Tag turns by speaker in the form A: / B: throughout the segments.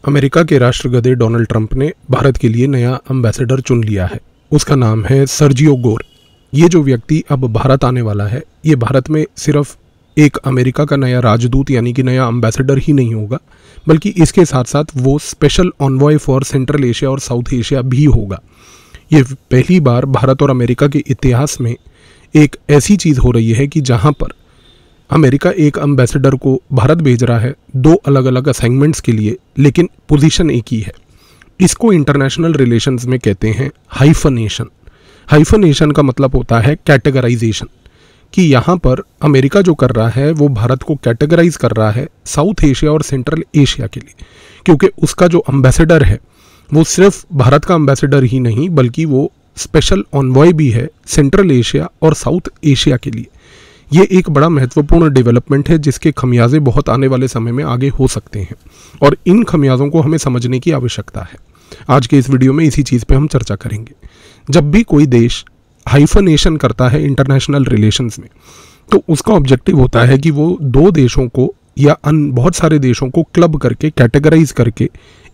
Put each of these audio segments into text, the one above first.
A: America के राष्ट्रगधे Donald Trump ने भारत के लिए नया एम्बेसडर चुन लिया है। उसका नाम है सर्जियो गोर। ये जो व्यक्ति अब भारत आने वाला है, ये भारत में सिर्फ एक अमेरिका का नया राजदूत यानी कि नया एम्बेसडर ही नहीं होगा, बल्कि इसके साथ साथ वो स्पेशल ऑनवॉय फॉर सेंट्रल एशिया और साउथ एशिया भी होगा। ये पहली बार भारत और अमेरिका के इतिहास में एक ऐसी चीज़ हो रही है कि जहाँ पर अमेरिका एक एम्बेसडर को भारत भेज रहा है, दो अलग अलग असाइनमेंट्स के लिए, लेकिन पोजीशन एक ही है। इसको इंटरनेशनल रिलेशंस में कहते हैं हाइफनेशन। हाइफनेशन का मतलब होता है कैटेगराइजेशन, कि यहाँ पर अमेरिका जो कर रहा है वो भारत को कैटेगराइज कर रहा है साउथ एशिया और सेंट्रल एशिया के लिए, क्योंकि उसका जो एम्बेसडर है वो सिर्फ भारत का एम्बेसडर ही नहीं बल्कि वो स्पेशल ऑनवॉय भी है सेंट्रल एशिया और साउथ एशिया के लिए। ये एक बड़ा महत्वपूर्ण डेवलपमेंट है जिसके खमियाजे बहुत आने वाले समय में आगे हो सकते हैं और इन खमियाजों को हमें समझने की आवश्यकता है। आज के इस वीडियो में इसी चीज़ पे हम चर्चा करेंगे। जब भी कोई देश हाइफनेशन करता है इंटरनेशनल रिलेशंस में, तो उसका ऑब्जेक्टिव होता है कि वो दो देशों को या बहुत सारे देशों को क्लब करके कैटेगराइज करके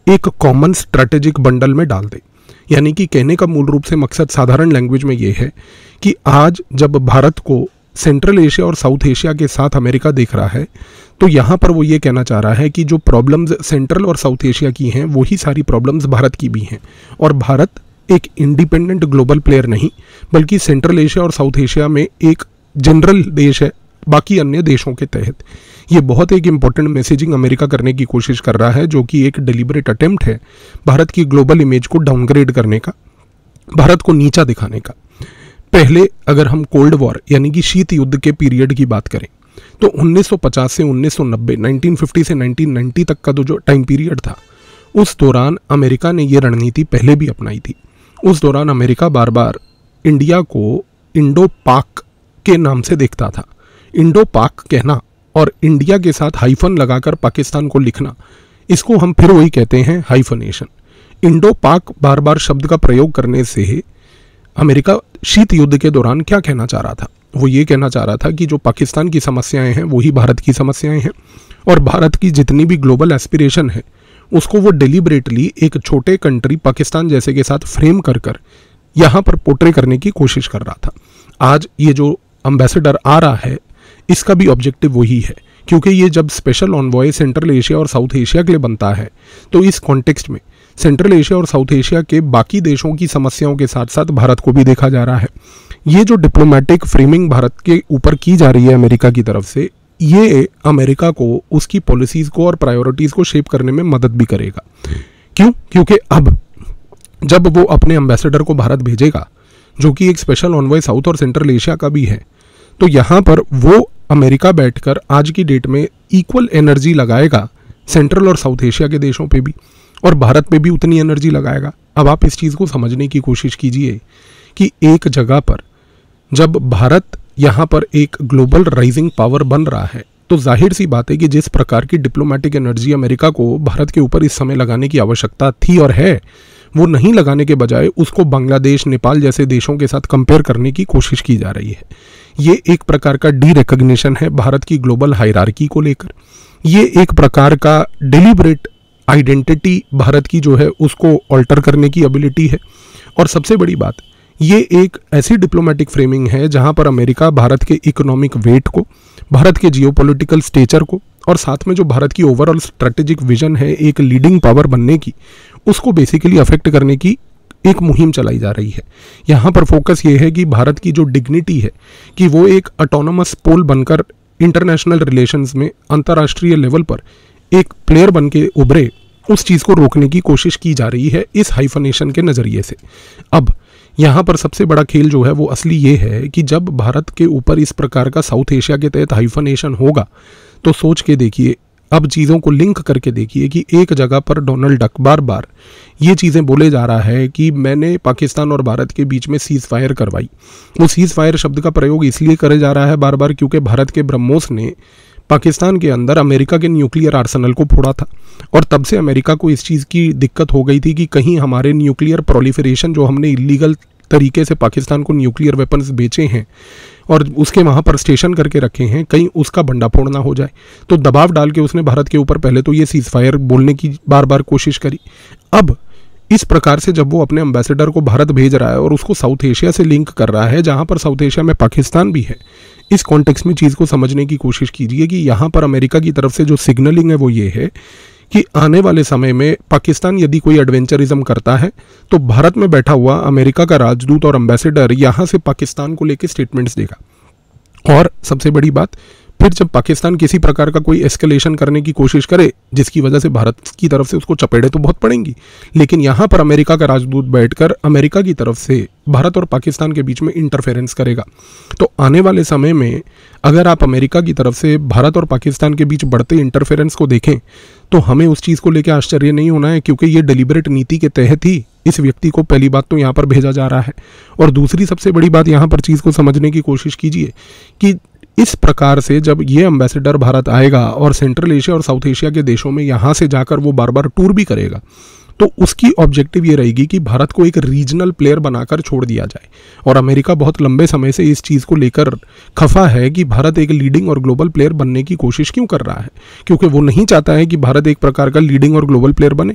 A: एक कॉमन स्ट्रेटेजिक बंडल में डाल दे। यानी कि कहने का मूल रूप से मकसद साधारण लैंग्वेज में ये है कि आज जब भारत को सेंट्रल एशिया और साउथ एशिया के साथ अमेरिका देख रहा है, तो यहाँ पर वो ये कहना चाह रहा है कि जो प्रॉब्लम्स सेंट्रल और साउथ एशिया की हैं वही सारी प्रॉब्लम्स भारत की भी हैं, और भारत एक इंडिपेंडेंट ग्लोबल प्लेयर नहीं बल्कि सेंट्रल एशिया और साउथ एशिया में एक जनरल देश है बाकी अन्य देशों के तहत। ये बहुत एक इम्पॉर्टेंट मैसेजिंग अमेरिका करने की कोशिश कर रहा है, जो कि एक डेलिबरेट अटेम्प्ट है भारत की ग्लोबल इमेज को डाउनग्रेड करने का, भारत को नीचा दिखाने का। पहले अगर हम कोल्ड वॉर यानी कि शीत युद्ध के पीरियड की बात करें तो 1950 से 1990, 1950 से 1990 तक का जो टाइम पीरियड था, उस दौरान अमेरिका ने ये रणनीति पहले भी अपनाई थी। उस दौरान अमेरिका बार बार इंडिया को इंडो पाक के नाम से देखता था। इंडो पाक कहना और इंडिया के साथ हाइफन लगाकर पाकिस्तान को लिखना, इसको हम फिर वही कहते हैं हाइफनेशन। इंडो पाक बार बार शब्द का प्रयोग करने से अमेरिका शीत युद्ध के दौरान क्या कहना चाह रहा था? वो ये कहना चाह रहा था कि जो पाकिस्तान की समस्याएं हैं वही भारत की समस्याएं हैं, और भारत की जितनी भी ग्लोबल एस्पिरेशन है उसको वो डेलिबरेटली एक छोटे कंट्री पाकिस्तान जैसे के साथ फ्रेम कर कर यहाँ पर पोर्ट्रे करने की कोशिश कर रहा था। आज ये जो एम्बेसडर आ रहा है इसका भी ऑब्जेक्टिव वही है, क्योंकि ये जब स्पेशल ऑनवॉय सेंट्रल एशिया और साउथ एशिया के लिए बनता है तो इस कॉन्टेक्स्ट में सेंट्रल एशिया और साउथ एशिया के बाकी देशों की समस्याओं के साथ साथ भारत को भी देखा जा रहा है। ये जो डिप्लोमेटिक फ्रेमिंग भारत के ऊपर की जा रही है अमेरिका की तरफ से, ये अमेरिका को उसकी पॉलिसीज़ को और प्रायोरिटीज़ को शेप करने में मदद भी करेगा। क्यों? क्योंकि अब जब वो अपने एम्बेसडर को भारत भेजेगा, जो कि एक स्पेशल ऑनवॉय साउथ और सेंट्रल एशिया का भी है, तो यहाँ पर वो अमेरिका बैठकर आज की डेट में इक्वल एनर्जी लगाएगा सेंट्रल और साउथ एशिया के देशों पे भी, और भारत पे भी उतनी एनर्जी लगाएगा। अब आप इस चीज़ को समझने की कोशिश कीजिए कि एक जगह पर जब भारत यहाँ पर एक ग्लोबल राइजिंग पावर बन रहा है, तो जाहिर सी बात है कि जिस प्रकार की डिप्लोमेटिक एनर्जी अमेरिका को भारत के ऊपर इस समय लगाने की आवश्यकता थी और है, वो नहीं लगाने के बजाय उसको बांग्लादेश, नेपाल जैसे देशों के साथ कंपेयर करने की कोशिश की जा रही है। ये एक प्रकार का डी रिकॉग्निशन है भारत की ग्लोबल हायरार्की को लेकर। ये एक प्रकार का डेलिबरेट आइडेंटिटी भारत की जो है उसको ऑल्टर करने की एबिलिटी है। और सबसे बड़ी बात, ये एक ऐसी डिप्लोमेटिक फ्रेमिंग है जहां पर अमेरिका भारत के इकोनॉमिक वेट को, भारत के जियोपॉलिटिकल स्टेचर को, और साथ में जो भारत की ओवरऑल स्ट्रेटेजिक विजन है एक लीडिंग पावर बनने की, उसको बेसिकली अफेक्ट करने की एक मुहिम चलाई जा रही है। यहाँ पर फोकस ये है कि भारत की जो डिग्निटी है कि वो एक ऑटोनोमस पोल बनकर इंटरनेशनल रिलेशंस में अंतर्राष्ट्रीय लेवल पर एक प्लेयर बन के उभरे, उस चीज़ को रोकने की कोशिश की जा रही है इस हाइफनेशन के नज़रिए से। अब यहाँ पर सबसे बड़ा खेल जो है वो असली ये है कि जब भारत के ऊपर इस प्रकार का साउथ एशिया के तहत हाइफनेशन होगा, तो सोच के देखिए, अब चीज़ों को लिंक करके देखिए कि एक जगह पर डोनाल्ड डक बार बार ये चीज़ें बोले जा रहा है कि मैंने पाकिस्तान और भारत के बीच में सीज़ फायर करवाई। वो सीज़ फायर शब्द का प्रयोग इसलिए करे जा रहा है बार बार क्योंकि भारत के ब्रह्मोस ने पाकिस्तान के अंदर अमेरिका के न्यूक्लियर आर्सेनल को फोड़ा था, और तब से अमेरिका को इस चीज़ की दिक्कत हो गई थी कि कहीं हमारे न्यूक्लियर प्रोलिफरेशन जो हमने इलीगल तरीके से पाकिस्तान को न्यूक्लियर वेपन्स बेचे हैं और उसके वहाँ पर स्टेशन करके रखे हैं, कहीं उसका भंडाफोड़ ना हो जाए। तो दबाव डाल के उसने भारत के ऊपर पहले तो ये सीज़फायर बोलने की बार बार कोशिश करी। अब इस प्रकार से जब वो अपने एम्बेसडर को भारत भेज रहा है और उसको साउथ एशिया से लिंक कर रहा है, जहाँ पर साउथ एशिया में पाकिस्तान भी है, इस कॉन्टेक्स्ट में चीज़ को समझने की कोशिश कीजिए कि यहाँ पर अमेरिका की तरफ से जो सिग्नलिंग है वो ये है कि आने वाले समय में पाकिस्तान यदि कोई एडवेंचरिज्म करता है तो भारत में बैठा हुआ अमेरिका का राजदूत और एम्बेसडर यहाँ से पाकिस्तान को लेकर स्टेटमेंट्स देगा। और सबसे बड़ी बात, फिर जब पाकिस्तान किसी प्रकार का कोई एस्केलेशन करने की कोशिश करे जिसकी वजह से भारत की तरफ से उसको चपेड़े तो बहुत पड़ेंगी, लेकिन यहाँ पर अमेरिका का राजदूत बैठकर अमेरिका की तरफ से भारत और पाकिस्तान के बीच में इंटरफेरेंस करेगा। तो आने वाले समय में अगर आप अमेरिका की तरफ से भारत और पाकिस्तान के बीच बढ़ते इंटरफेरेंस को देखें तो हमें उस चीज़ को लेकर आश्चर्य नहीं होना है, क्योंकि ये डेलिबरेट नीति के तहत ही इस व्यक्ति को पहली बात तो यहाँ पर भेजा जा रहा है। और दूसरी सबसे बड़ी बात, यहाँ पर चीज़ को समझने की कोशिश कीजिए कि इस प्रकार से जब ये एम्बेसडर भारत आएगा और सेंट्रल एशिया और साउथ एशिया के देशों में यहाँ से जाकर वो बार बार टूर भी करेगा, तो उसकी ऑब्जेक्टिव ये रहेगी कि भारत को एक रीजनल प्लेयर बनाकर छोड़ दिया जाए। और अमेरिका बहुत लंबे समय से इस चीज़ को लेकर खफा है कि भारत एक लीडिंग और ग्लोबल प्लेयर बनने की कोशिश क्यों कर रहा है, क्योंकि वो नहीं चाहता है कि भारत एक प्रकार का लीडिंग और ग्लोबल प्लेयर बने।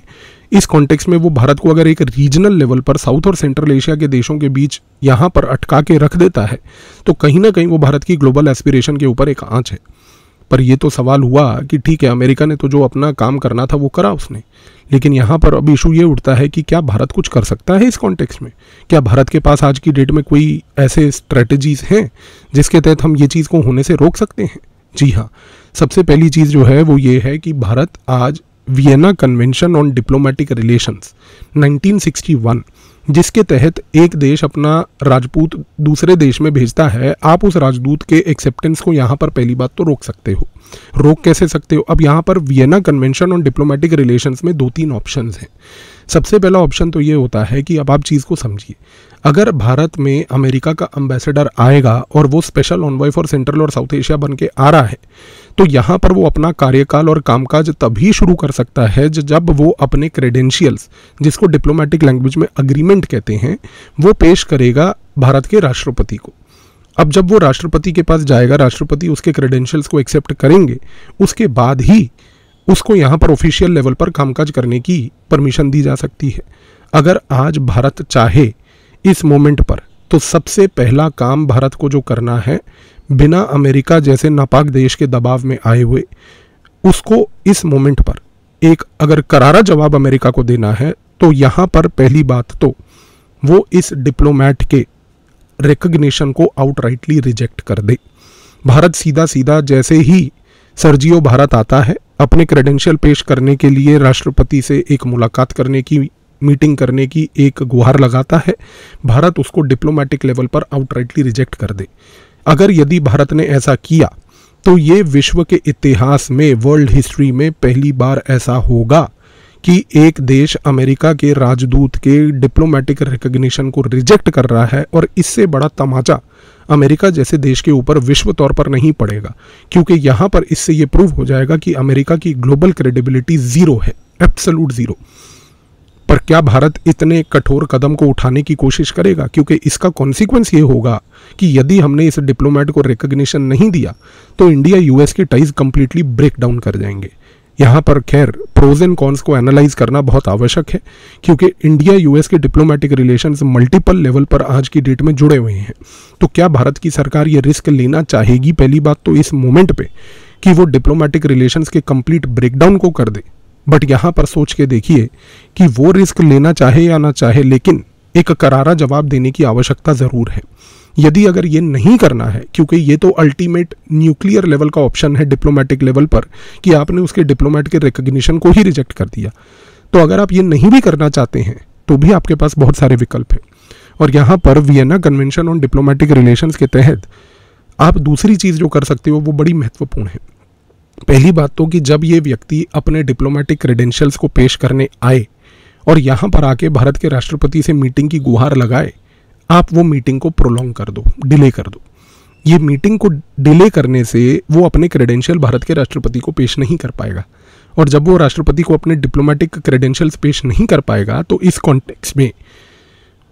A: इस कॉन्टेक्स्ट में वो भारत को अगर एक रीजनल लेवल पर साउथ और सेंट्रल एशिया के देशों के बीच यहाँ पर अटका के रख देता है तो कहीं ना कहीं वो भारत की ग्लोबल एस्पिरेशन के ऊपर एक आंच है। पर ये तो सवाल हुआ कि ठीक है, अमेरिका ने तो जो अपना काम करना था वो करा उसने, लेकिन यहाँ पर अब इशू ये उठता है कि क्या भारत कुछ कर सकता है इस कॉन्टेक्स्ट में? क्या भारत के पास आज की डेट में कोई ऐसे स्ट्रेटजीज हैं जिसके तहत हम ये चीज़ को होने से रोक सकते हैं? जी हाँ, सबसे पहली चीज़ जो है वो ये है कि भारत आज Vienna convention on diplomatic relations 1961, जिसके तहत एक देश अपना राजपूत दूसरे देश में भेजता है, आप उस राजदूत के एक्सेप्टेंस को यहाँ पर पहली बात तो रोक सकते हो। रोक कैसे सकते हो? अब यहाँ पर Vienna convention on diplomatic relations में 2-3 ऑप्शंस हैं। सबसे पहला ऑप्शन तो ये होता है कि अब आप चीज़ को समझिए, अगर भारत में अमेरिका का एम्बेसडर आएगा और वो स्पेशल ऑनवॉय फॉर सेंट्रल और साउथ एशिया बन के आ रहा है, तो यहाँ पर वो अपना कार्यकाल और कामकाज तभी शुरू कर सकता है जब वो अपने क्रेडेंशियल्स, जिसको डिप्लोमेटिक लैंग्वेज में अग्रीमेंट कहते हैं, वो पेश करेगा भारत के राष्ट्रपति को। अब जब वो राष्ट्रपति के पास जाएगा, राष्ट्रपति उसके क्रेडेंशियल्स को एक्सेप्ट करेंगे, उसके बाद ही उसको यहाँ पर ऑफिशियल लेवल पर कामकाज करने की परमिशन दी जा सकती है। अगर आज भारत चाहे इस मोमेंट पर, तो सबसे पहला काम भारत को जो करना है, बिना अमेरिका जैसे नापाक देश के दबाव में आए हुए, उसको इस मोमेंट पर एक अगर करारा जवाब अमेरिका को देना है, तो यहाँ पर पहली बात तो वो इस डिप्लोमैट के रिकग्निशन को आउटराइटली रिजेक्ट कर दे। भारत सीधा सीधा जैसे ही सर्जियो भारत आता है, अपने क्रेडेंशियल पेश करने के लिए राष्ट्रपति से एक मुलाकात करने की, मीटिंग करने की एक गुहार लगाता है, भारत उसको डिप्लोमेटिक लेवल पर आउटराइटली रिजेक्ट कर दे। अगर यदि भारत ने ऐसा किया तो ये विश्व के इतिहास में, वर्ल्ड हिस्ट्री में पहली बार ऐसा होगा कि एक देश अमेरिका के राजदूत के डिप्लोमेटिक रिकग्निशन को रिजेक्ट कर रहा है, और इससे बड़ा तमाचा अमेरिका जैसे देश के ऊपर विश्व तौर पर नहीं पड़ेगा, क्योंकि यहाँ पर इससे ये प्रूव हो जाएगा कि अमेरिका की ग्लोबल क्रेडिबिलिटी ज़ीरो है, एब्सोल्यूट ज़ीरो। पर क्या भारत इतने कठोर कदम को उठाने की कोशिश करेगा? क्योंकि इसका कॉन्सिक्वेंस ये होगा कि यदि हमने इस डिप्लोमेट को रिकग्निशन नहीं दिया तो इंडिया यूएस के टाइज कंप्लीटली ब्रेक डाउन कर जाएंगे। यहाँ पर खैर प्रोज एंड कॉन्स को एनालाइज करना बहुत आवश्यक है, क्योंकि इंडिया यूएस के डिप्लोमेटिक रिलेशंस मल्टीपल लेवल पर आज की डेट में जुड़े हुए हैं। तो क्या भारत की सरकार ये रिस्क लेना चाहेगी पहली बात तो इस मोमेंट पे कि वो डिप्लोमेटिक रिलेशंस के कंप्लीट ब्रेकडाउन को कर दे? बट यहाँ पर सोच के देखिए कि वो रिस्क लेना चाहे या ना चाहे, लेकिन एक करारा जवाब देने की आवश्यकता ज़रूर है। यदि अगर ये नहीं करना है, क्योंकि ये तो अल्टीमेट न्यूक्लियर लेवल का ऑप्शन है डिप्लोमेटिक लेवल पर कि आपने उसके डिप्लोमेट के रिकग्निशन को ही रिजेक्ट कर दिया, तो अगर आप ये नहीं भी करना चाहते हैं तो भी आपके पास बहुत सारे विकल्प हैं। और यहाँ पर Vienna convention on diplomatic relations के तहत आप दूसरी चीज़ जो कर सकते हो वो बड़ी महत्वपूर्ण है। पहली बात तो कि जब ये व्यक्ति अपने डिप्लोमेटिक क्रेडेंशियल्स को पेश करने आए और यहाँ पर आके भारत के राष्ट्रपति से मीटिंग की गुहार लगाए, आप वो मीटिंग को प्रोलॉन्ग कर दो, डिले कर दो। ये मीटिंग को डिले करने से वो अपने क्रेडेंशियल भारत के राष्ट्रपति को पेश नहीं कर पाएगा, और जब वो राष्ट्रपति को अपने डिप्लोमेटिक क्रेडेंशियल्स पेश नहीं कर पाएगा तो इस कॉन्टेक्स्ट में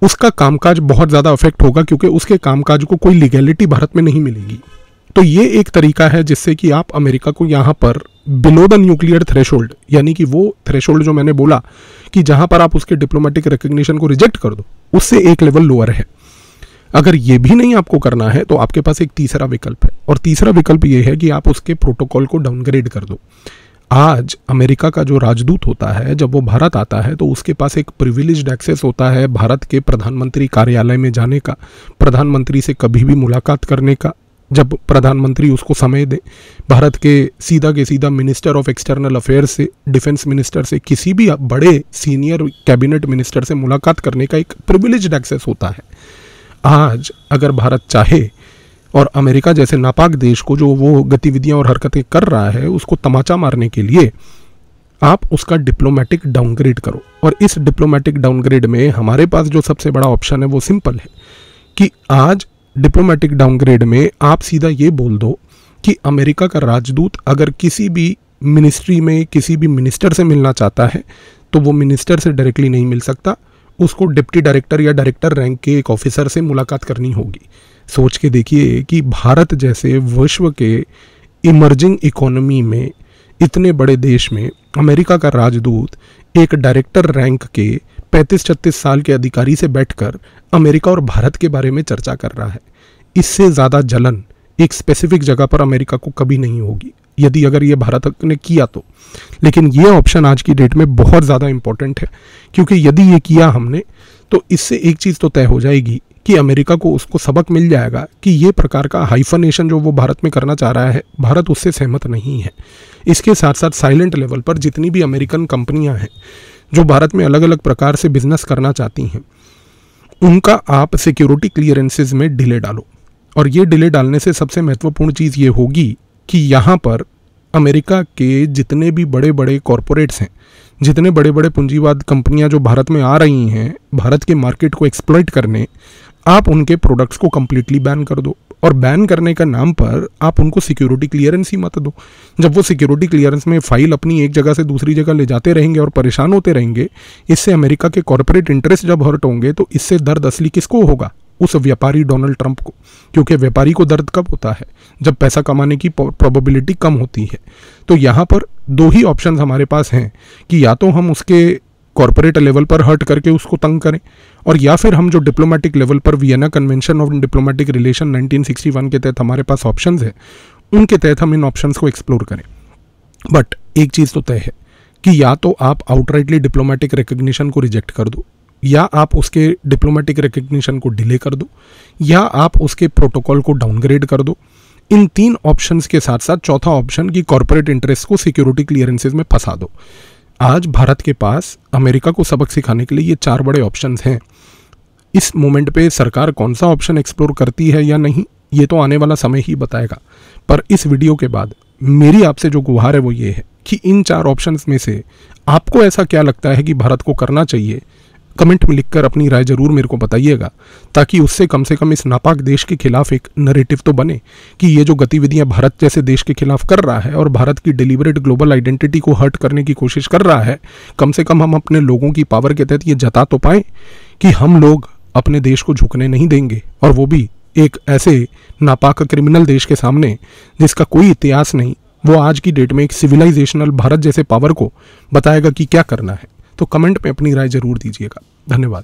A: उसका कामकाज बहुत ज़्यादा अफेक्ट होगा, क्योंकि उसके कामकाज को कोई लीगैलिटी भारत में नहीं मिलेगी। तो ये एक तरीका है जिससे कि आप अमेरिका को यहाँ पर बिलो द न्यूक्लियर थ्रेशोल्ड, यानी कि वो थ्रेशोल्ड जो मैंने बोला कि जहाँ पर आप उसके डिप्लोमेटिक रिकग्निशन को रिजेक्ट कर दो, उससे एक लेवल लोअर है। अगर ये भी नहीं आपको करना है तो आपके पास एक तीसरा विकल्प है, और तीसरा विकल्प ये है कि आप उसके प्रोटोकॉल को डाउनग्रेड कर दो। आज अमेरिका का जो राजदूत होता है, जब वो भारत आता है तो उसके पास एक प्रिविलेज्ड एक्सेस होता है भारत के प्रधानमंत्री कार्यालय में जाने का, प्रधानमंत्री से कभी भी मुलाकात करने का, जब प्रधानमंत्री उसको समय दे, भारत के सीधा मिनिस्टर ऑफ एक्सटर्नल अफेयर्स से, डिफेंस मिनिस्टर से, किसी भी बड़े सीनियर कैबिनेट मिनिस्टर से मुलाकात करने का एक प्रिविलेज्ड एक्सेस होता है। आज अगर भारत चाहे और अमेरिका जैसे नापाक देश को जो वो गतिविधियां और हरकतें कर रहा है उसको तमाचा मारने के लिए आप उसका डिप्लोमेटिक डाउनग्रेड करो। और इस डिप्लोमेटिक डाउनग्रेड में हमारे पास जो सबसे बड़ा ऑप्शन है वो सिंपल है कि आज डिप्लोमेटिक डाउनग्रेड में आप सीधा ये बोल दो कि अमेरिका का राजदूत अगर किसी भी मिनिस्ट्री में किसी भी मिनिस्टर से मिलना चाहता है तो वो मिनिस्टर से डायरेक्टली नहीं मिल सकता, उसको डिप्टी डायरेक्टर या डायरेक्टर रैंक के एक ऑफिसर से मुलाकात करनी होगी। सोच के देखिए कि भारत जैसे विश्व के इमर्जिंग इकोनॉमी में, इतने बड़े देश में अमेरिका का राजदूत एक डायरेक्टर रैंक के 35-36 साल के अधिकारी से बैठकर अमेरिका और भारत के बारे में चर्चा कर रहा है। इससे ज़्यादा जलन एक स्पेसिफिक जगह पर अमेरिका को कभी नहीं होगी, यदि अगर ये भारत ने किया तो। लेकिन ये ऑप्शन आज की डेट में बहुत ज़्यादा इंपॉर्टेंट है, क्योंकि यदि ये किया हमने तो इससे एक चीज़ तो तय हो जाएगी कि अमेरिका को उसको सबक मिल जाएगा कि ये प्रकार का हाइफनेशन जो वो भारत में करना चाह रहा है, भारत उससे सहमत नहीं है। इसके साथ साथ साइलेंट लेवल पर जितनी भी अमेरिकन कंपनियां हैं जो भारत में अलग अलग प्रकार से बिजनेस करना चाहती हैं, उनका आप सिक्योरिटी क्लियरेंसेज में डिले डालो। और ये डिले डालने से सबसे महत्वपूर्ण चीज़ ये होगी कि यहाँ पर अमेरिका के जितने भी बड़े बड़े कॉरपोरेट्स हैं, जितने बड़े बड़े पूंजीवाद कंपनियां जो भारत में आ रही हैं भारत के मार्केट को एक्सप्लॉइट करने, आप उनके प्रोडक्ट्स को कम्प्लीटली बैन कर दो। और बैन करने का नाम पर आप उनको सिक्योरिटी क्लियरेंस ही मत दो। जब वो सिक्योरिटी क्लियरेंस में फाइल अपनी एक जगह से दूसरी जगह ले जाते रहेंगे और परेशान होते रहेंगे, इससे अमेरिका के कॉर्पोरेट इंटरेस्ट जब हर्ट होंगे तो इससे दर्द असली किसको होगा? उस व्यापारी डोनाल्ड ट्रंप को। क्योंकि व्यापारी को दर्द कब होता है? जब पैसा कमाने की प्रोबेबिलिटी कम होती है। तो यहाँ पर दो ही ऑप्शंस हमारे पास हैं कि या तो हम उसके कॉर्पोरेट लेवल पर हर्ट करके उसको तंग करें, और या फिर हम जो डिप्लोमेटिक लेवल पर Vienna convention of diplomatic relation 1961 के तहत हमारे पास ऑप्शंस हैं, उनके तहत हम इन ऑप्शंस को एक्सप्लोर करें। बट एक चीज़ तो तय है कि या तो आप आउटराइटली डिप्लोमेटिक रिकग्निशन को रिजेक्ट कर दो, या आप उसके डिप्लोमेटिक रिकग्निशन को डिले कर दो, या आप उसके प्रोटोकॉल को डाउनग्रेड कर दो। इन तीन ऑप्शंस के साथ साथ चौथा ऑप्शन की कॉर्पोरेट इंटरेस्ट को सिक्योरिटी क्लियरेंसेज में फंसा दो। आज भारत के पास अमेरिका को सबक सिखाने के लिए ये चार बड़े ऑप्शंस हैं। इस मोमेंट पे सरकार कौन सा ऑप्शन एक्सप्लोर करती है या नहीं, ये तो आने वाला समय ही बताएगा। पर इस वीडियो के बाद मेरी आपसे जो गुहार है वो ये है कि इन चार ऑप्शंस में से आपको ऐसा क्या लगता है कि भारत को करना चाहिए, कमेंट में लिखकर अपनी राय जरूर मेरे को बताइएगा, ताकि उससे कम से कम इस नापाक देश के खिलाफ एक नैरेटिव तो बने कि ये जो गतिविधियां भारत जैसे देश के खिलाफ कर रहा है और भारत की डिलीवरेट ग्लोबल आइडेंटिटी को हर्ट करने की कोशिश कर रहा है, कम से कम हम अपने लोगों की पावर के तहत ये जता तो पाएं कि हम लोग अपने देश को झुकने नहीं देंगे, और वो भी एक ऐसे नापाक क्रिमिनल देश के सामने जिसका कोई इतिहास नहीं। वो आज की डेट में एक सिविलाइजेशनल भारत जैसे पावर को बताएगा कि क्या करना है। तो कमेंट में अपनी राय जरूर दीजिएगा। धन्यवाद।